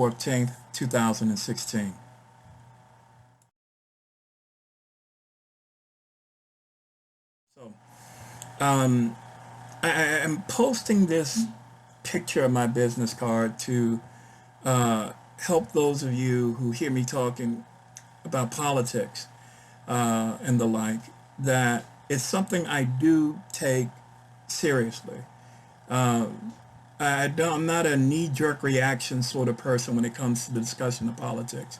14th, 2016. So, um, am posting this picture of my business card to help those of you who hear me talking about politics and the like, that it's something I do take seriously. I'm not a knee-jerk reaction sort of person when it comes to the discussion of politics.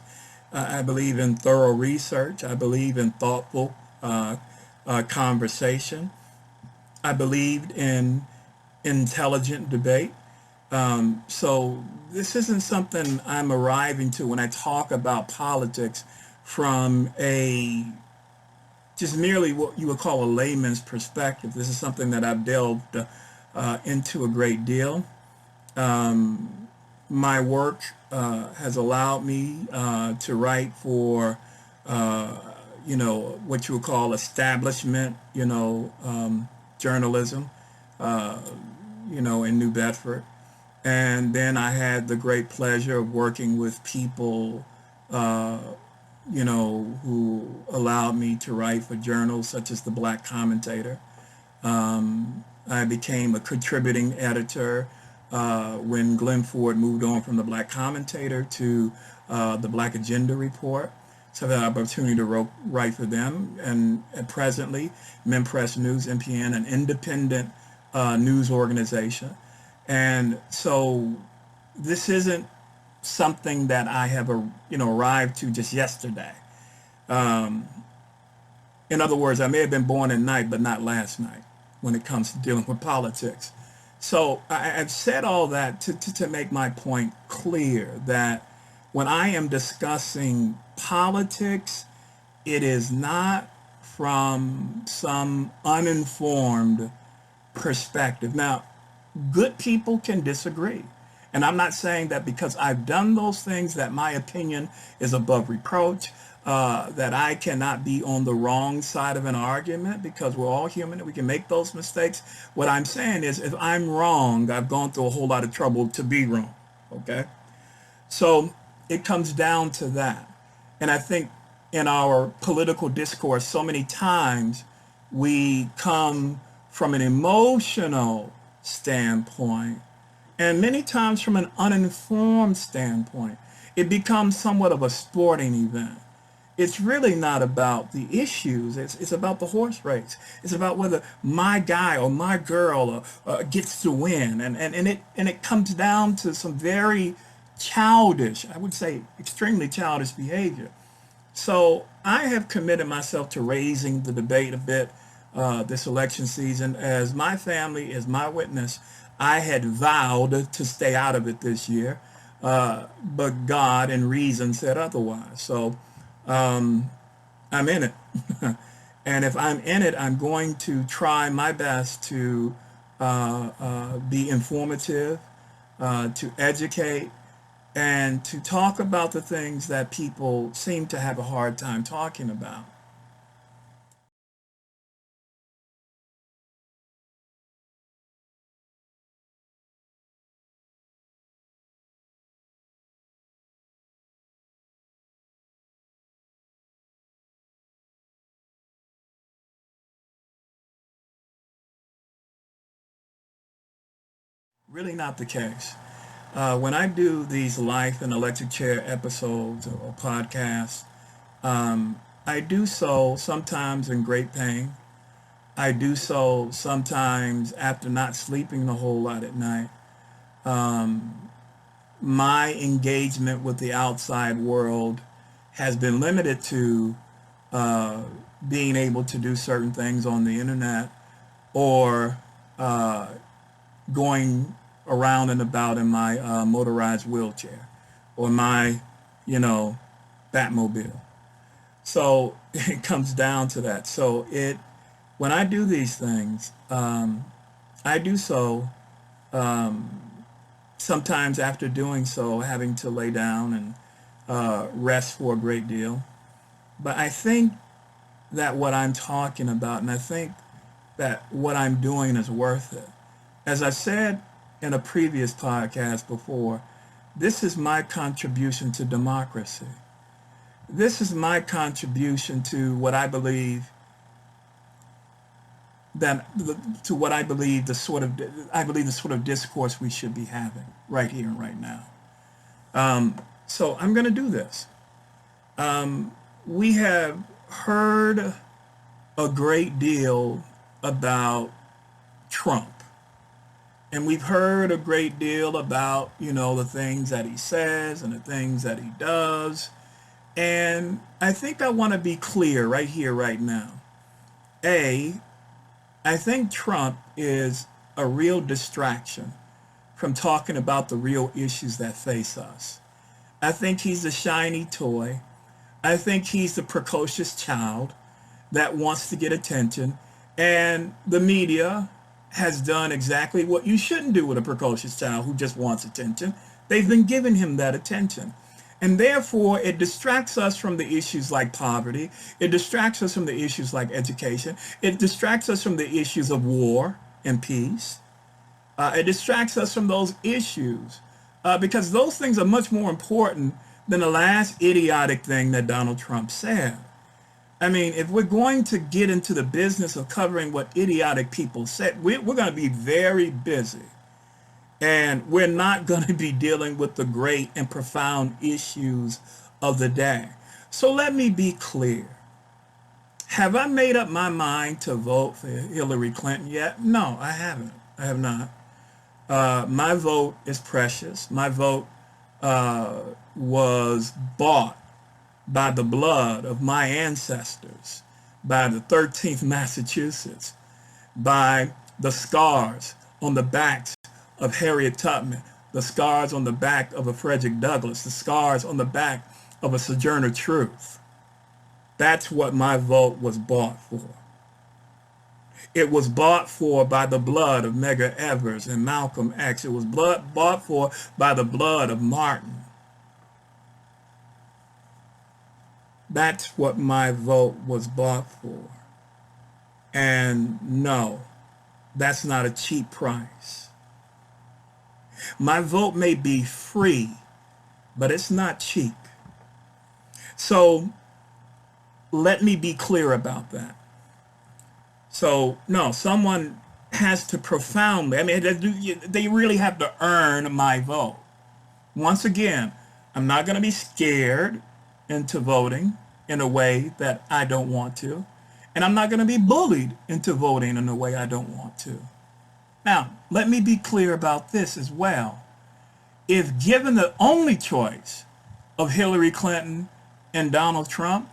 I believe in thorough research. I believe in thoughtful conversation. I believed in intelligent debate. So this isn't something I'm arriving to when I talk about politics from a just merely what you would call a layman's perspective. This is something that I've delved into a great deal. My work has allowed me to write for, what you would call establishment, journalism, uh, in New Bedford. And then I had the great pleasure of working with people, uh, who allowed me to write for journals such as the Black Commentator. I became a contributing editor when Glenn Ford moved on from the Black Commentator to the Black Agenda Report. So I had the opportunity to write for them. And presently, Mempress News, MPN, an independent news organization. And so this isn't something that I have, arrived to just yesterday. Um, in other words, I may have been born at night, but not last night when it comes to dealing with politics. So I've said all that to make my point clear that when I am discussing politics, it is not from some uninformed perspective. Now, good people can disagree. And I'm not saying that because I've done those things that my opinion is above reproach, that I cannot be on the wrong side of an argument because we're all human and we can make those mistakes. What I'm saying is if I'm wrong, I've gone through a whole lot of trouble to be wrong. Okay? So it comes down to that. And I think in our political discourse, so many times we come from an emotional standpoint and many times from an uninformed standpoint. It becomes somewhat of a sporting event. It's really not about the issues. It's about the horse race. It's about whether my guy or my girl gets to win. And it comes down to some very childish, I would say extremely childish behavior. So I have committed myself to raising the debate a bit this election season. As my family is my witness, I had vowed to stay out of it this year, but God and reason said otherwise. So I'm in it. And if I'm in it, I'm going to try my best to be informative, to educate, and to talk about the things that people seem to have a hard time talking about. Really not the case. When I do these life and electric chair episodes or podcasts, I do so sometimes in great pain. I do so sometimes after not sleeping a whole lot at night. Um, my engagement with the outside world has been limited to uh, being able to do certain things on the internet or uh, going around and about in my motorized wheelchair or my, you know, Batmobile. So it comes down to that. So when I do these things, I do so um, sometimes after doing so, having to lay down and rest for a great deal. But I think that what I'm talking about, and I think that what I'm doing is worth it. As I said in a previous podcast before, This is my contribution to democracy. This is my contribution to what I believe the sort of discourse we should be having right here and right now. So I'm going to do this. We have heard a great deal about Trump, and we've heard a great deal about, the things that he says and the things that he does. And I think I want to be clear right here, right now. I think Trump is a real distraction from talking about the real issues that face us. I think he's a shiny toy. I think he's the precocious child that wants to get attention. And the media has done exactly what you shouldn't do with a precocious child who just wants attention. They've been giving him that attention. And therefore, it distracts us from the issues like poverty. It distracts us from the issues like education. It distracts us from the issues of war and peace. It distracts us from those issues because those things are much more important than the last idiotic thing that Donald Trump said. I mean, if we're going to get into the business of covering what idiotic people said, we're going to be very busy. And we're not going to be dealing with the great and profound issues of the day. So let me be clear. Have I made up my mind to vote for Hillary Clinton yet? No, I haven't. I have not. My vote is precious. My vote was bought by the blood of my ancestors, by the 13th Massachusetts, by the scars on the backs of Harriet Tubman, the scars on the back of a Frederick Douglass, the scars on the back of a Sojourner Truth. That's what my vote was bought for. It was bought for by the blood of Medgar Evers and Malcolm X. It was bought for by the blood of Martin. That's what my vote was bought for. And no, that's not a cheap price. My vote may be free, but it's not cheap. So let me be clear about that. So no, someone has to profoundly, they really have to earn my vote. Once again, I'm not going to be scared into voting in a way that I don't want to. And I'm not going to be bullied into voting in a way I don't want to. Now, let me be clear about this as well. If given the only choice of Hillary Clinton and Donald Trump,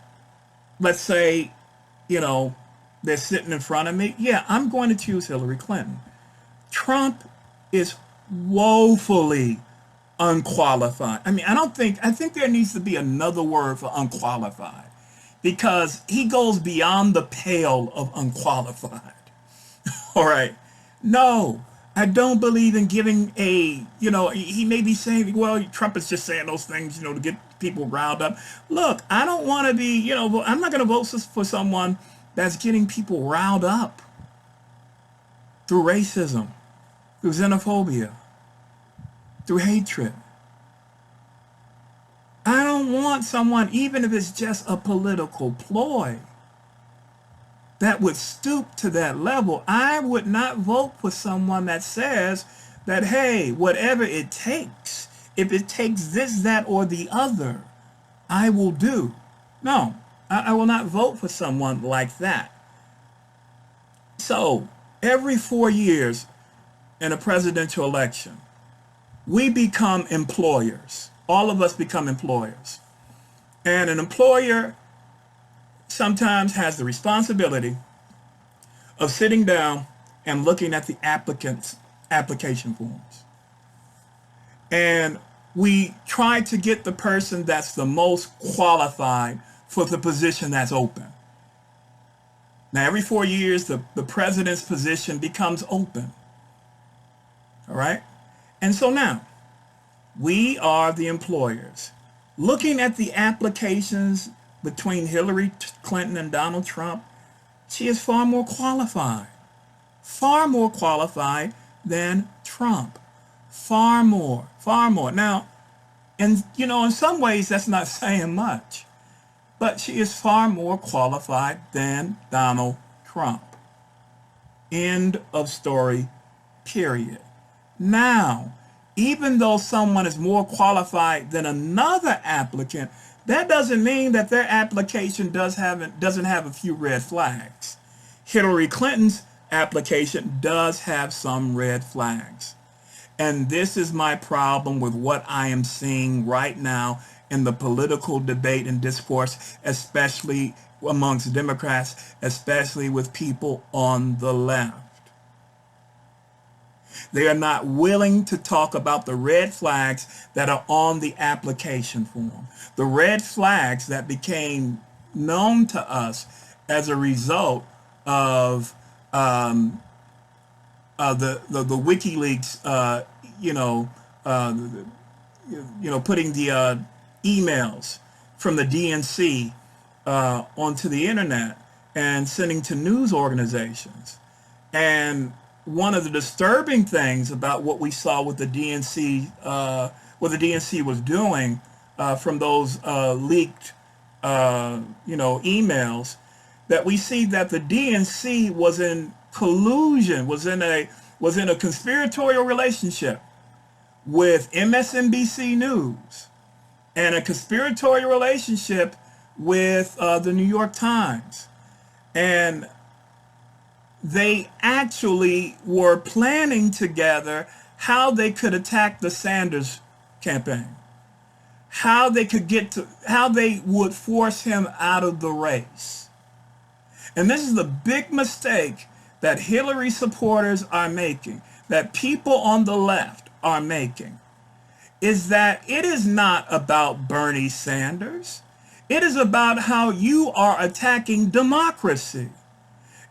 let's say, they're sitting in front of me, yeah, I'm going to choose Hillary Clinton. Trump is woefully unqualified. I think there needs to be another word for unqualified because he goes beyond the pale of unqualified. All right. No, I don't believe in giving he may be saying, well, Trump is just saying those things, to get people riled up. Look, I don't want to be, I'm not going to vote for someone that's getting people riled up through racism, through xenophobia, through hatred. I don't want someone, even if it's just a political ploy, that would stoop to that level. I would not vote for someone that says that, hey, whatever it takes, if it takes this, that, or the other, I will do. No, I will not vote for someone like that. So every 4 years in a presidential election, we become employers. All of us become employers. And an employer sometimes has the responsibility of sitting down and looking at the applicant's application forms. And we try to get the person that's the most qualified for the position that's open. Now, every 4 years, the president's position becomes open. All right? And so now, we are the employers. Looking at the applications between Hillary Clinton and Donald Trump, she is far more qualified than Trump. Far more. Now, And, in some ways, that's not saying much. But she is far more qualified than Donald Trump. End of story, period. Now, even though someone is more qualified than another applicant, that doesn't mean that their application doesn't have a few red flags. Hillary Clinton's application does have some red flags. And this is my problem with what I am seeing right now in the political debate and discourse, especially amongst Democrats, especially with people on the left. They are not willing to talk about the red flags that are on the application form. The red flags that became known to us as a result of the WikiLeaks, putting the emails from the DNC onto the internet and sending to news organizations. And one of the disturbing things about what we saw with the DNC, what the DNC was doing from those leaked, emails, that we see that the DNC was in collusion, was in a conspiratorial relationship with MSNBC News and a conspiratorial relationship with the New York Times. And they actually were planning together how they could attack the Sanders campaign, how they would force him out of the race. And this is the big mistake that Hillary supporters are making, that people on the left are making, is that it is not about Bernie Sanders. It is about how you are attacking democracy.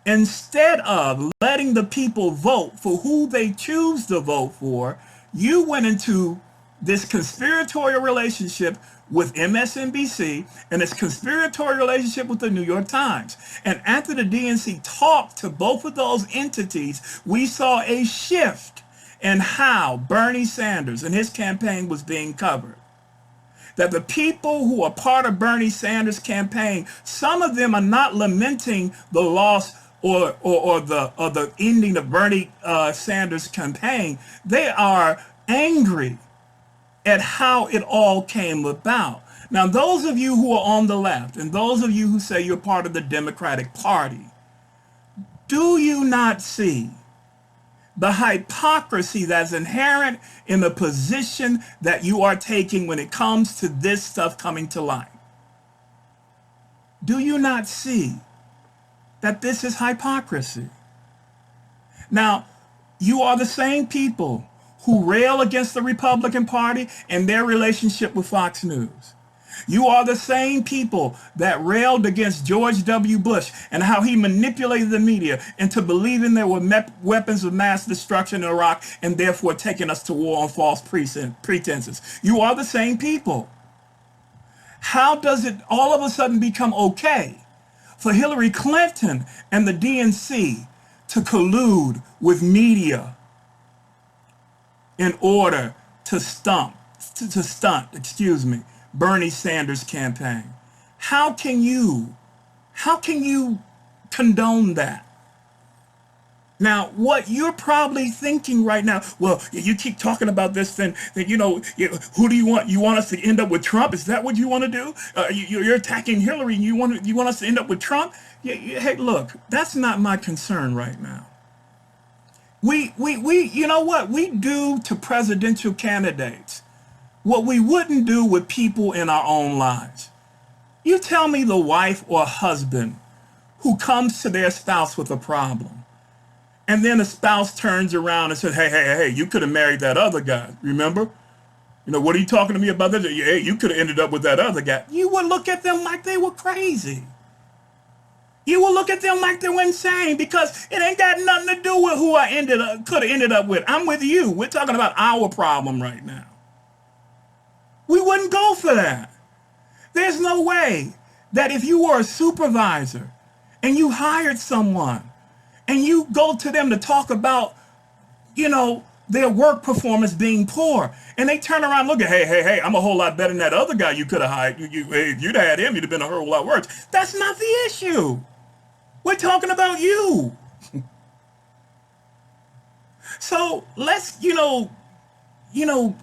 Instead of letting the people vote for who they choose to vote for, you went into this conspiratorial relationship with MSNBC and this conspiratorial relationship with the New York Times. And after the DNC talked to both of those entities, we saw a shift in how Bernie Sanders and his campaign was being covered. That the people who are part of Bernie Sanders' campaign, some of them are not lamenting the loss or the ending of Bernie Sanders' campaign. They are angry at how it all came about. Now, those of you who are on the left and those of you who say you're part of the Democratic Party, do you not see the hypocrisy that's inherent in the position that you are taking when it comes to this stuff coming to light? Do you not see that this is hypocrisy? Now, you are the same people who rail against the Republican Party and their relationship with Fox News. You are the same people that railed against George W. Bush and how he manipulated the media into believing there were weapons of mass destruction in Iraq and therefore taking us to war on false pretenses. You are the same people. How does it all of a sudden become okay for Hillary Clinton and the DNC to collude with media in order to stunt, Bernie Sanders' campaign? How can you condone that? Now, what you're probably thinking right now, well, you keep talking about this, then who do you want? You want us to end up with Trump? Is that what you want to do? You're attacking Hillary, and you want us to end up with Trump? Hey, look, that's not my concern right now. We you know what? We do to presidential candidates what we wouldn't do with people in our own lives. You tell me the wife or husband who comes to their spouse with a problem, and then the spouse turns around and says, hey, you could have married that other guy, remember? What are you talking to me about this? Hey, you could have ended up with that other guy. You would look at them like they were crazy. You will look at them like they were insane, because it ain't got nothing to do with who I could have ended up with. I'm with you. We're talking about our problem right now. We wouldn't go for that. There's no way that if you were a supervisor and you hired someone and you go to them to talk about, their work performance being poor. And they turn around and look at, hey, I'm a whole lot better than that other guy you could have hired. If you'd had him, you'd have been a whole lot worse. That's not the issue. We're talking about you. So let's,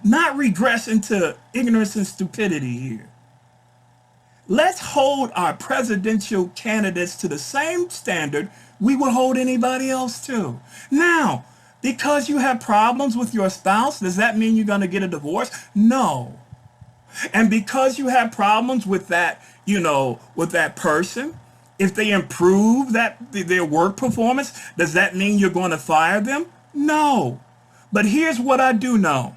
not regress into ignorance and stupidity here. Let's hold our presidential candidates to the same standard we would hold anybody else to. Now, because you have problems with your spouse, does that mean you're going to get a divorce? No. And because you have problems with that, with that person, if they improve their work performance, does that mean you're going to fire them? No. But here's what I do know.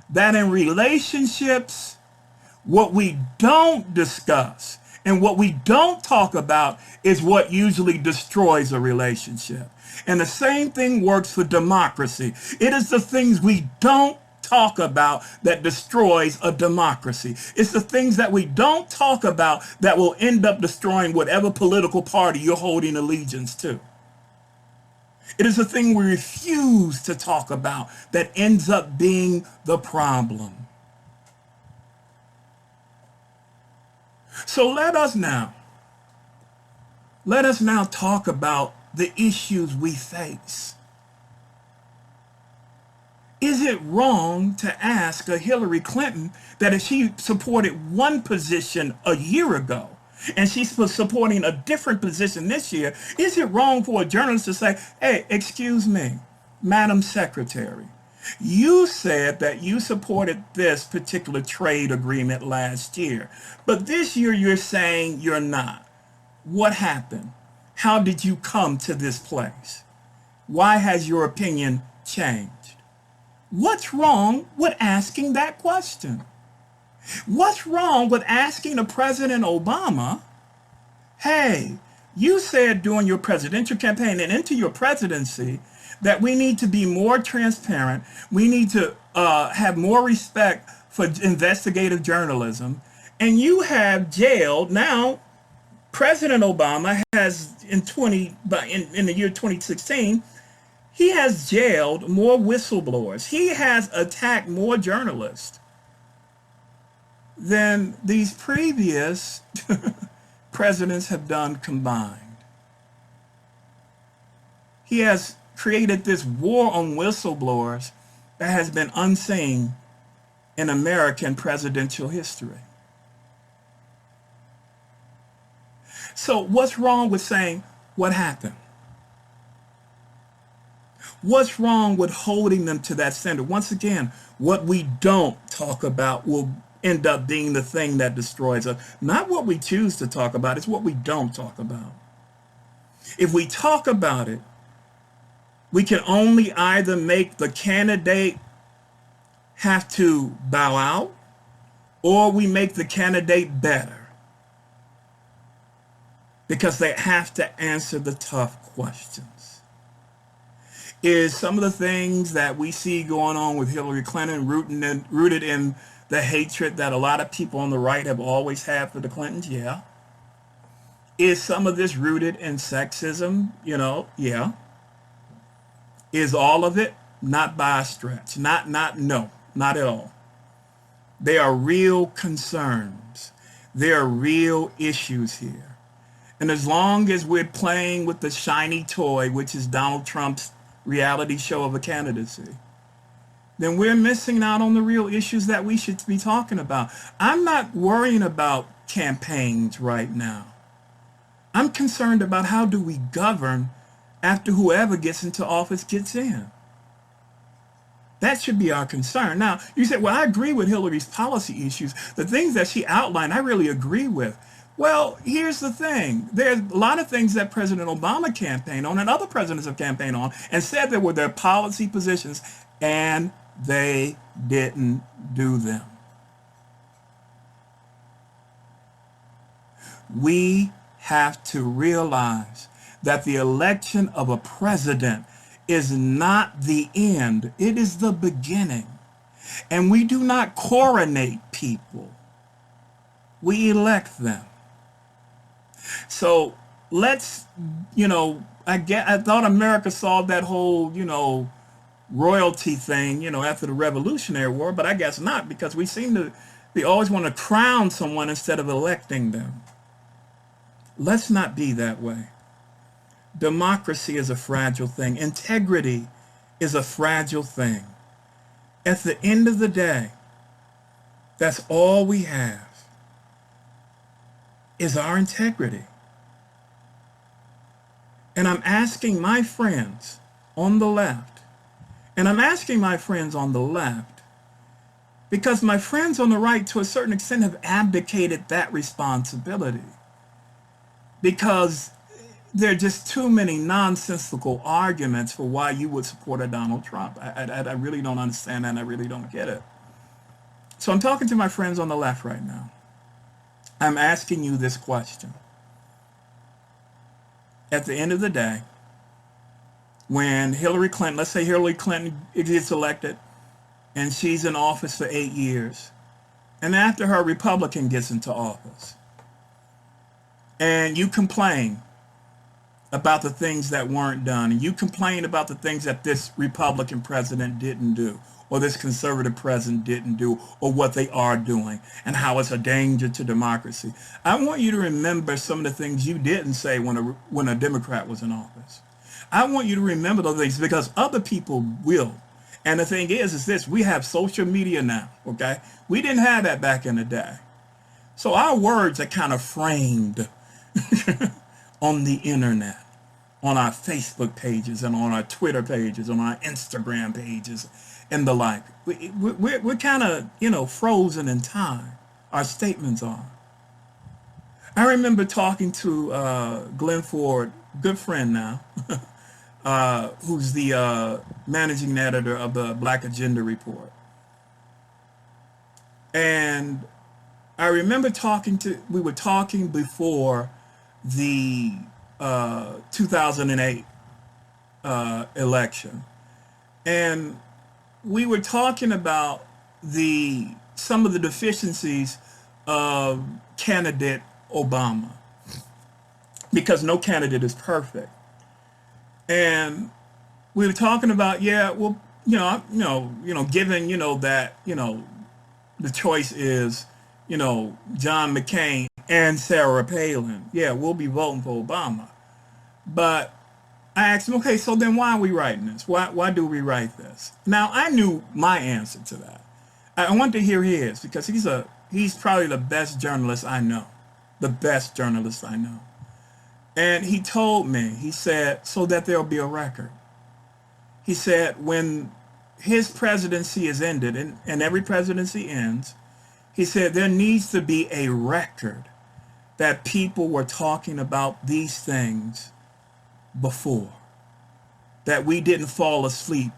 That in relationships, what we don't discuss and what we don't talk about is what usually destroys a relationship. And the same thing works for democracy. It is the things we don't talk about that destroys a democracy. It's the things that we don't talk about that will end up destroying whatever political party you're holding allegiance to. It is the thing we refuse to talk about that ends up being the problem. So let us now talk about the issues we face. Is it wrong to ask a Hillary Clinton that if she supported one position a year ago and she's supporting a different position this year, is it wrong for a journalist to say, hey, excuse me, Madam Secretary, you said that you supported this particular trade agreement last year, but this year you're saying you're not. What happened? How did you come to this place? Why has your opinion changed? What's wrong with asking that question? What's wrong with asking a President Obama, hey, you said during your presidential campaign and into your presidency that we need to be more transparent, we need to have more respect for investigative journalism, and you have jailed, now President Obama has in the year 2016, he has jailed more whistleblowers. He has attacked more journalists than these previous presidents have done combined. He has created this war on whistleblowers that has been unseen in American presidential history. So what's wrong with saying what happened? What's wrong with holding them to that standard? Once again, what we don't talk about will end up being the thing that destroys us. Not what we choose to talk about, it's what we don't talk about. If we talk about it, we can only either make the candidate have to bow out, or we make the candidate better, because they have to answer the tough questions. Is some of the things that we see going on with Hillary Clinton rooted in the hatred that a lot of people on the right have always had for the Clintons? Yeah. Is some of this rooted in sexism? Yeah. Is all of it? Not by a stretch. No, not at all. There are real concerns. There are real issues here. And as long as we're playing with the shiny toy, which is Donald Trump's reality show of a candidacy, then we're missing out on the real issues that we should be talking about. I'm not worrying about campaigns right now. I'm concerned about how do we govern after whoever gets into office gets in. That should be our concern. Now, you said, well, I agree with Hillary's policy issues. The things that she outlined, I really agree with. Well, here's the thing. There's a lot of things that President Obama campaigned on and other presidents have campaigned on and said they were their policy positions, and they didn't do them. We have to realize that the election of a president is not the end. It is the beginning. And we do not coronate people. We elect them. So let's, I thought America solved that whole, royalty thing, after the Revolutionary War, but I guess not, because we always want to crown someone instead of electing them. Let's not be that way. Democracy is a fragile thing. Integrity is a fragile thing. At the end of the day, that's all we have is our integrity. And I'm asking my friends on the left, and I'm asking my friends on the left, because my friends on the right, to a certain extent, have abdicated that responsibility. Because there are just too many nonsensical arguments for why you would support a Donald Trump. I really don't understand that, and I really don't get it. So I'm talking to my friends on the left right now. I'm asking you this question. At the end of the day, when Hillary Clinton, let's say Hillary Clinton gets elected and she's in office for 8 years, and after her, a Republican gets into office, and you complain about the things that weren't done, and you complain about the things that this Republican president didn't do, or this conservative president didn't do, or what they are doing, and how it's a danger to democracy. I want you to remember some of the things you didn't say when a Democrat was in office. I want you to remember those things, because other people will. And the thing is this: we have social media now, okay? We didn't have that back in the day. So our words are kind of framed on the internet, on our Facebook pages, and on our Twitter pages, on our Instagram pages, and the like. We're kind of, frozen in time. Our statements are. I remember talking to Glenn Ford, good friend now, who's the managing editor of the Black Agenda Report. And I remember we were talking before the 2008 election. And we were talking about some of the deficiencies of candidate Obama, because no candidate is perfect. And we were talking about, yeah, well, given, that, the choice is, John McCain and Sarah Palin. Yeah, we'll be voting for Obama. But I asked him, okay, so then why are we writing this? Why do we write this? Now, I knew my answer to that. I want to hear his, because he's probably the best journalist I know. The best journalist I know. And he told me, he said, so that there'll be a record. He said, when his presidency is ended, and every presidency ends, he said there needs to be a record that people were talking about these things before, that we didn't fall asleep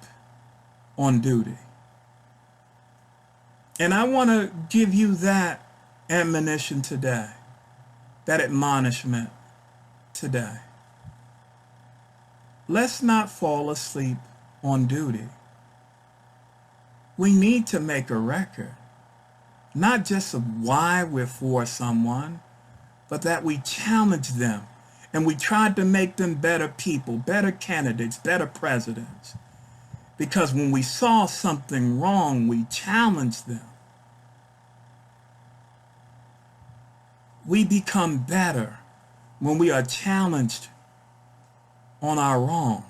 on duty. And I want to give you that admonition today, that admonishment today. Let's not fall asleep on duty. We need to make a record, not just of why we're for someone, but that we challenge them and we tried to make them better people, better candidates, better presidents. Because when we saw something wrong, we challenged them. We become better when we are challenged on our wrong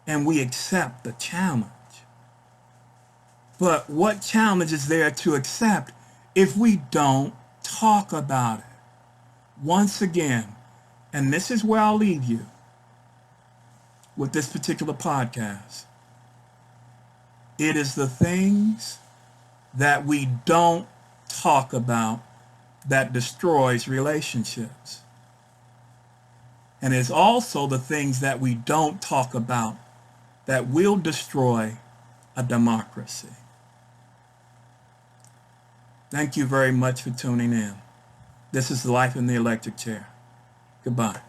and we accept the challenge. But what challenge is there to accept if we don't talk about it? Once again, and this is where I'll leave you with this particular podcast. It is the things that we don't talk about that destroys relationships. And it's also the things that we don't talk about that will destroy a democracy. Thank you very much for tuning in. This is Life in the Electric Chair. Goodbye.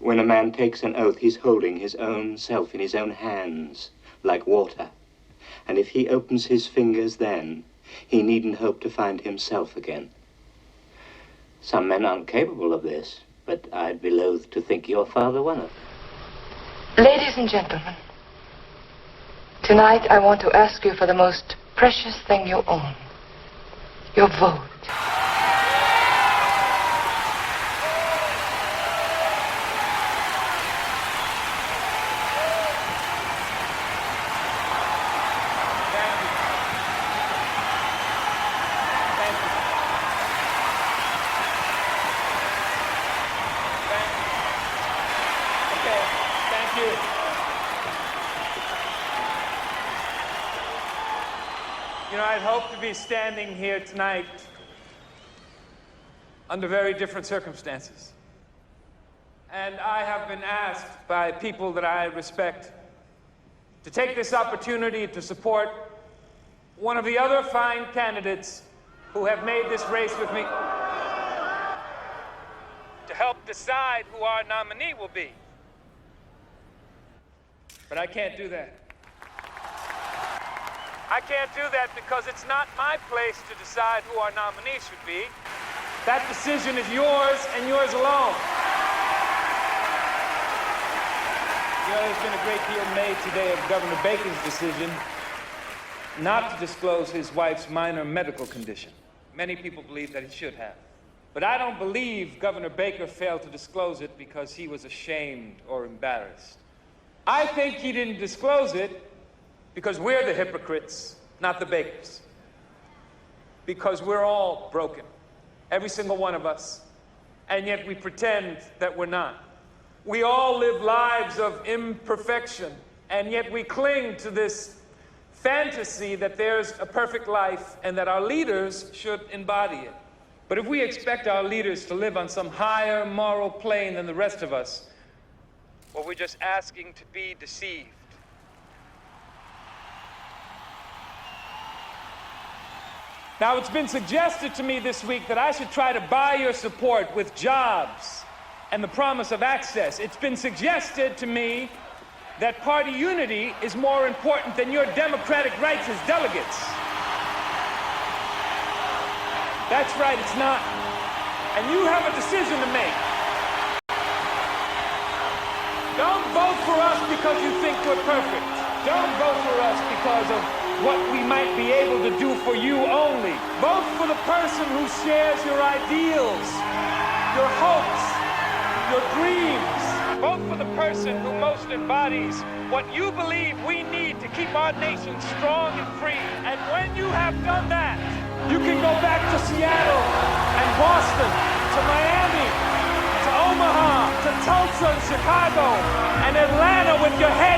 When a man takes an oath, he's holding his own self in his own hands, like water. And if he opens his fingers then, he needn't hope to find himself again. Some men aren't capable of this, but I'd be loath to think your father one of them. Ladies and gentlemen, tonight I want to ask you for the most precious thing you own, your vote. You know, I'd hoped to be standing here tonight under very different circumstances. And I have been asked by people that I respect to take this opportunity to support one of the other fine candidates who have made this race with me, to help decide who our nominee will be. But I can't do that. I can't do that because it's not my place to decide who our nominee should be. That decision is yours and yours alone. You know, there's been a great deal made today of Governor Baker's decision not to disclose his wife's minor medical condition. Many people believe that he should have. But I don't believe Governor Baker failed to disclose it because he was ashamed or embarrassed. I think he didn't disclose it because we're the hypocrites, not the Bakers. Because we're all broken, every single one of us, and yet we pretend that we're not. We all live lives of imperfection, and yet we cling to this fantasy that there's a perfect life and that our leaders should embody it. But if we expect our leaders to live on some higher moral plane than the rest of us, well, we're just asking to be deceived. Now, it's been suggested to me this week that I should try to buy your support with jobs and the promise of access. It's been suggested to me that party unity is more important than your democratic rights as delegates. That's right, it's not. And you have a decision to make. Don't vote for us because you think we're perfect. Don't vote for us because of what we might be able to do for you only. Vote for the person who shares your ideals, your hopes, your dreams. Vote for the person who most embodies what you believe we need to keep our nation strong and free. And when you have done that, you can go back to Seattle and Boston, to Miami, to Omaha, to Tulsa and Chicago, and Atlanta with your head